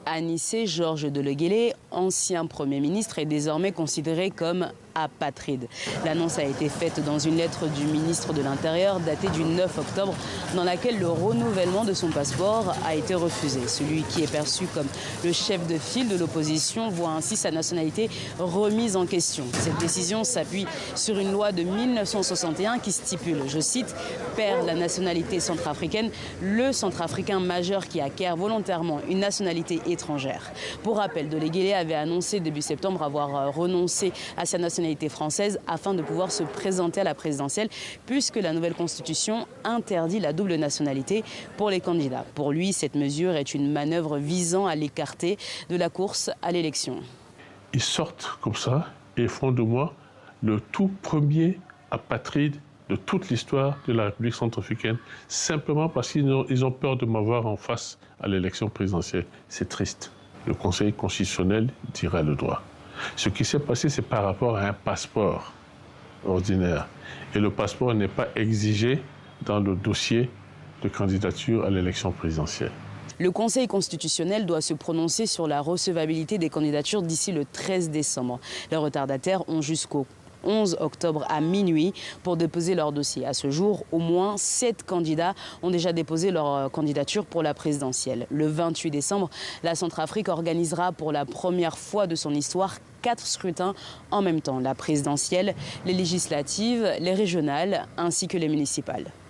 Anissé Georges Deleguélé, ancien Premier ministre, est désormais considéré comme apatride. L'annonce a été faite dans une lettre du ministre de l'Intérieur datée du 9 octobre dans laquelle le renouvellement de son passeport a été refusé. Celui qui est perçu comme le chef de file de l'opposition voit ainsi sa nationalité remise en question. Cette décision s'appuie sur une loi de 1961 qui stipule, je cite, « perd la nationalité centrafricaine le centrafricain majeur qui acquiert volontairement une nationalité étrangère ». Pour rappel, Deleguélé avait annoncé début septembre avoir renoncé à sa nationalité française afin de pouvoir se présenter à la présidentielle puisque la nouvelle constitution interdit la double nationalité pour les candidats. Pour lui, cette mesure est une manœuvre visant à l'écarter de la course à l'élection. Ils sortent comme ça et font de moi le tout premier apatride de toute l'histoire de la République centrafricaine, simplement parce qu'ils ont peur de m'avoir en face à l'élection présidentielle. C'est triste. Le Conseil constitutionnel dira le droit. Ce qui s'est passé, c'est par rapport à un passeport ordinaire. Et le passeport n'est pas exigé dans le dossier de candidature à l'élection présidentielle. Le Conseil constitutionnel doit se prononcer sur la recevabilité des candidatures d'ici le 13 décembre. Les retardataires ont jusqu'au 11 octobre à minuit pour déposer leur dossier. À ce jour, au moins 7 candidats ont déjà déposé leur candidature pour la présidentielle. Le 28 décembre, la Centrafrique organisera pour la première fois de son histoire 4 scrutins en même temps. La présidentielle, les législatives, les régionales ainsi que les municipales.